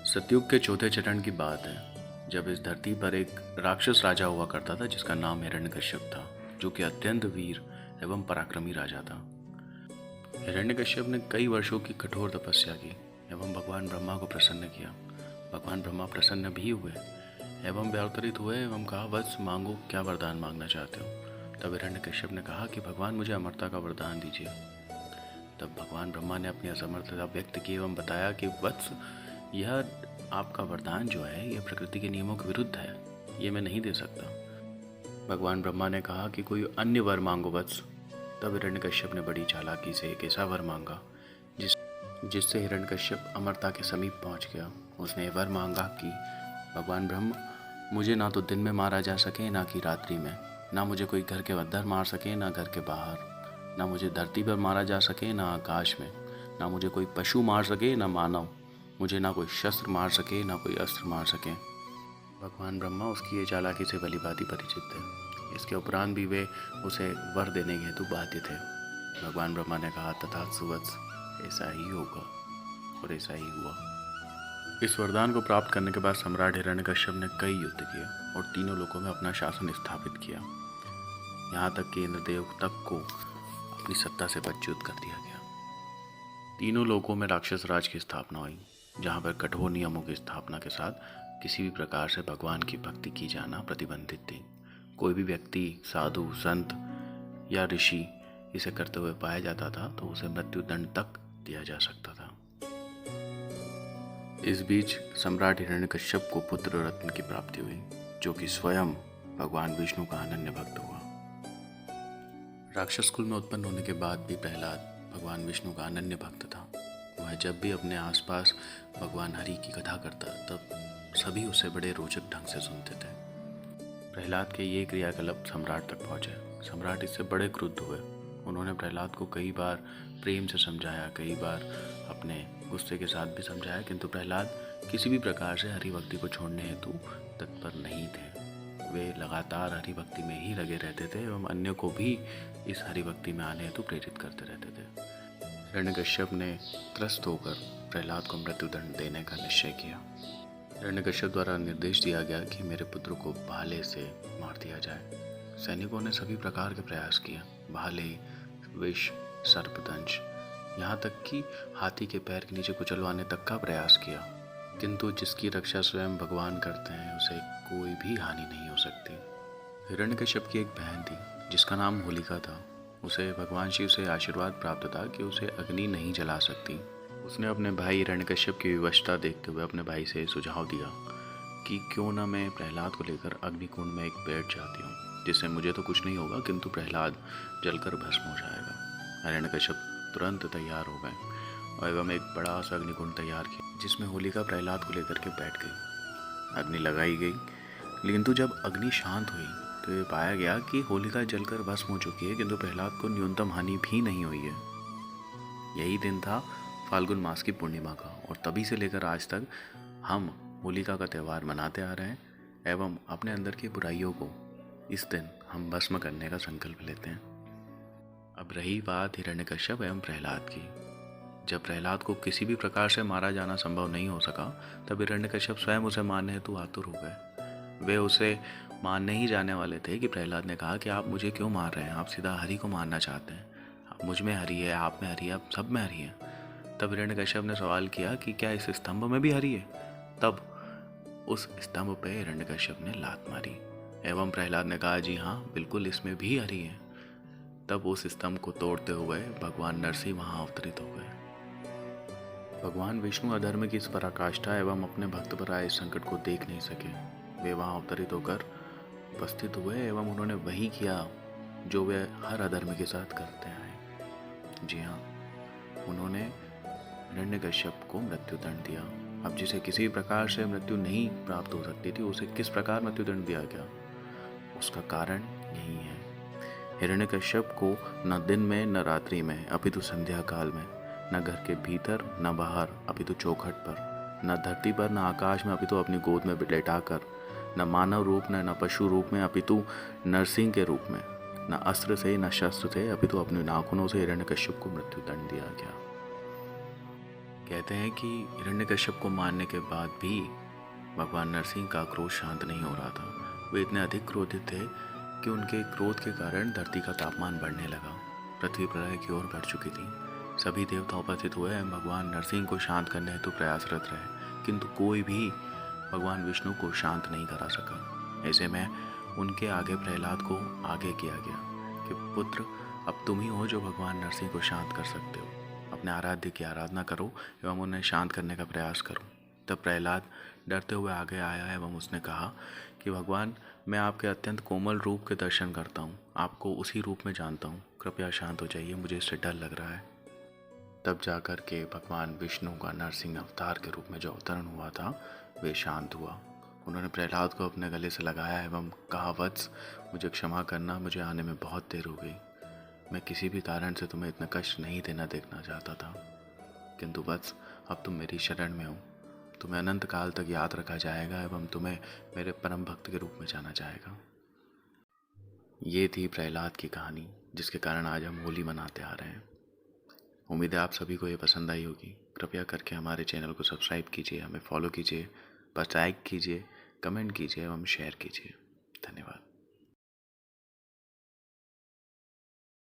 सतयुग के चौथे चरण की बात है, जब इस धरती पर एक राक्षस राजा हुआ करता था जिसका नाम हिरण्यकश्यप था, जो कि अत्यंत वीर एवं पराक्रमी राजा था। हिरण्यकश्यप ने कई वर्षों की कठोर तपस्या की एवं भगवान ब्रह्मा को प्रसन्न किया। भगवान ब्रह्मा प्रसन्न भी हुए एवं व्याकुलित हुए एवं कहा, वत्स मांगो, क्या वरदान मांगना चाहते हो। तब हिरण्यकश्यप ने कहा कि भगवान मुझे अमरता का वरदान दीजिए। तब भगवान ब्रह्मा ने अपनी असमर्थता व्यक्त की एवं बताया कि वत्स, यह आपका वरदान जो है यह प्रकृति के नियमों के विरुद्ध है, ये मैं नहीं दे सकता। भगवान ब्रह्मा ने कहा कि कोई अन्य वर मांगो वत्स। तब हिरण्यकश्यप ने बड़ी चालाकी से एक ऐसा वर मांगा जिससे हिरण्यकश्यप अमरता के समीप पहुंच गया। उसने वर मांगा कि भगवान ब्रह्म, मुझे ना तो दिन में मारा जा सके ना कि रात्रि में, ना मुझे कोई घर के अंदर मार सके ना घर के बाहर, ना मुझे धरती पर मारा जा सके ना आकाश में, ना मुझे कोई पशु मार सके ना मानव, मुझे ना कोई शस्त्र मार सके ना कोई अस्त्र मार सके। भगवान ब्रह्मा उसकी ये चालाकी से भली भांति परिचित थे। इसके उपरांत भी वे उसे वर देने के हेतु बाध्य थे। भगवान ब्रह्मा ने कहा, तथास्तु वत्स, ऐसा ही होगा। और ऐसा ही हुआ। इस वरदान को प्राप्त करने के बाद सम्राट हिरण्यकश्यप ने कई युद्ध किए और तीनों लोकों में अपना शासन स्थापित किया। यहाँ तक कि इंद्रदेव तक को अपनी सत्ता से पदच्युत कर दिया गया। तीनों लोकों में राक्षस राज की स्थापना हुई, जहाँ पर कठोर नियमों की स्थापना के साथ किसी भी प्रकार से भगवान की भक्ति की जाना प्रतिबंधित थी। कोई भी व्यक्ति, साधु, संत या ऋषि इसे करते हुए पाया जाता था तो उसे मृत्युदंड तक दिया जा सकता था। इस बीच सम्राट हिरण्यकश्यप को पुत्र रत्न की प्राप्ति हुई, जो कि स्वयं भगवान विष्णु का अनन्य भक्त हुआ। राक्षस कुल में उत्पन्न होने के बाद भी प्रहलाद भगवान विष्णु का अनन्य भक्त था। वह जब भी अपने आसपास भगवान हरि की कथा करता तब सभी उसे बड़े रोचक ढंग से सुनते थे। प्रहलाद के ये क्रियाकलाप सम्राट तक पहुंचे। सम्राट इससे बड़े क्रुद्ध हुए। उन्होंने प्रहलाद को कई बार प्रेम से समझाया, कई बार अपने गुस्से के साथ भी समझाया, किंतु प्रहलाद किसी भी प्रकार से हरि भक्ति को छोड़ने हेतु तत्पर नहीं थे। वे लगातार हरि भक्ति में ही लगे रहते थे एवं अन्य को भी इस हरि भक्ति में आने हेतु प्रेरित करते रहते थे। हिरण्यकश्यप ने त्रस्त होकर प्रहलाद को मृत्युदंड देने का निश्चय किया। हिरण्यकश्यप द्वारा निर्देश दिया गया कि मेरे पुत्र को भाले से मार दिया जाए। सैनिकों ने सभी प्रकार के प्रयास किए, भाले, विष, सर्पदंश, यहाँ तक कि हाथी के पैर के नीचे कुचलवाने तक का प्रयास किया, किंतु जिसकी रक्षा स्वयं भगवान करते हैं उसे कोई भी हानि नहीं हो सकती। हिरण्यकश्यप की एक बहन थी जिसका नाम होलिका था। उसे भगवान शिव से आशीर्वाद प्राप्त था कि उसे अग्नि नहीं जला सकती। उसने अपने भाई हिरण्यकश्यप की विवशता देखते हुए अपने भाई से सुझाव दिया कि क्यों न मैं प्रहलाद को लेकर अग्निकुंड में एक बैठ जाती हूँ, जिससे मुझे तो कुछ नहीं होगा किंतु प्रहलाद जलकर भस्म हो जाएगा। हिरण्यकश्यप तुरंत तैयार हो गए और एवं एक बड़ा सा अग्निकुंड तैयार किया, जिसमें होलिका प्रहलाद को लेकर के बैठ गई। अग्नि लगाई गई, किंतु जब अग्नि शांत हुई तो ये पाया गया कि होलिका जलकर भस्म हो चुकी है, किंतु प्रहलाद को न्यूनतम हानि भी नहीं हुई है। यही दिन था फाल्गुन मास की पूर्णिमा का, और तभी से लेकर आज तक हम होलिका का त्यौहार मनाते आ रहे हैं एवं अपने अंदर की बुराइयों को इस दिन हम भस्म करने का संकल्प लेते हैं। अब रही बात हिरण्यकश्यप एवं प्रहलाद की। जब प्रहलाद को किसी भी प्रकार से मारा जाना संभव नहीं हो सका, तब हिरण्यकश्यप स्वयं उसे मारने हेतु आतुर हो गए। वे उसे मारने ही जाने वाले थे कि प्रहलाद ने कहा कि आप मुझे क्यों मार रहे हैं, आप सीधा हरि को मारना चाहते हैं। मुझ में हरि है, आप में हरि है, आप सब में हरि है। तब हिरण्यकश्यप ने सवाल किया कि क्या इस स्तंभ में भी हरि है। तब उस स्तंभ पे हिरण्यकश्यप ने लात मारी एवं प्रहलाद ने कहा, जी हाँ बिल्कुल, इसमें भी हरि है। तब उस स्तंभ को तोड़ते हुए भगवान नरसिंह वहां अवतरित हो गए। भगवान विष्णु अधर्म की इस पराकाष्ठा एवं अपने भक्त पर आए संकट को देख नहीं सके। वे वहां अवतरित होकर उपस्थित हुए एवं उन्होंने वही किया जो वे हर अधर्म के साथ करते आए। जी हाँ, उन्होंने हिरण्यकश्यप को मृत्युदंड दिया। अब जिसे किसी प्रकार से मृत्यु नहीं प्राप्त हो सकती थी, उसे किस प्रकार मृत्युदंड दिया गया, उसका कारण यही है। हिरण्यकश्यप को न दिन में न रात्रि में अपितु संध्या काल में, न घर के भीतर न बाहर अपितु चौखट पर, न धरती पर न आकाश में अपितु अपनी गोद में लेटाकर, न मानव रूप न पशु रूप में अपितु नरसिंह के रूप में, न अस्त्र से न शस्त्र से अपितु अपने नाखूनों से हिरण्यकश्यप को मृत्युदंड दिया गया। कहते हैं कि हिरण्यकश्यप को मारने के बाद भी भगवान नरसिंह का क्रोध शांत नहीं हो रहा था। वे इतने अधिक क्रोधित थे कि उनके क्रोध के कारण धरती का तापमान बढ़ने लगा। पृथ्वी प्रलय की ओर बढ़ चुकी थी। सभी देवता उपस्थित हुए एवं भगवान नरसिंह को शांत करने हेतु प्रयासरत रहे, किंतु कोई भी भगवान विष्णु को शांत नहीं करा सका। ऐसे में उनके आगे प्रहलाद को आगे किया गया कि पुत्र, अब तुम ही हो जो भगवान नरसिंह को शांत कर सकते हो। अपने आराध्य की आराधना करो एवं उन्हें शांत करने का प्रयास करो। तब प्रहलाद डरते हुए आगे आया एवं उसने कहा कि भगवान, मैं आपके अत्यंत कोमल रूप के दर्शन करता हूँ, आपको उसी रूप में जानता हूँ, कृपया शांत हो जाइए, मुझे इससे डर लग रहा है। तब जाकर के भगवान विष्णु का नरसिंह अवतार के रूप में जो अवतरण हुआ था वे शांत हुआ। उन्होंने प्रहलाद को अपने गले से लगाया एवं कहा, वत्स, मुझे क्षमा करना, मुझे आने में बहुत देर हो गई। मैं किसी भी कारण से तुम्हें इतना कष्ट नहीं देखना चाहता था, किंतु वत्स, अब तुम मेरी शरण में हो। तुम्हें अनंत काल तक याद रखा जाएगा एवं तुम्हें मेरे परम भक्त के रूप में जाना जाएगा। ये थी प्रहलाद की कहानी, जिसके कारण आज हम होली मनाते आ रहे हैं। उम्मीद है आप सभी को ये पसंद आई होगी। कृपया करके हमारे चैनल को सब्सक्राइब कीजिए, हमें फॉलो कीजिए, बस लाइक कीजिए, कमेंट कीजिए एवं शेयर कीजिए। धन्यवाद।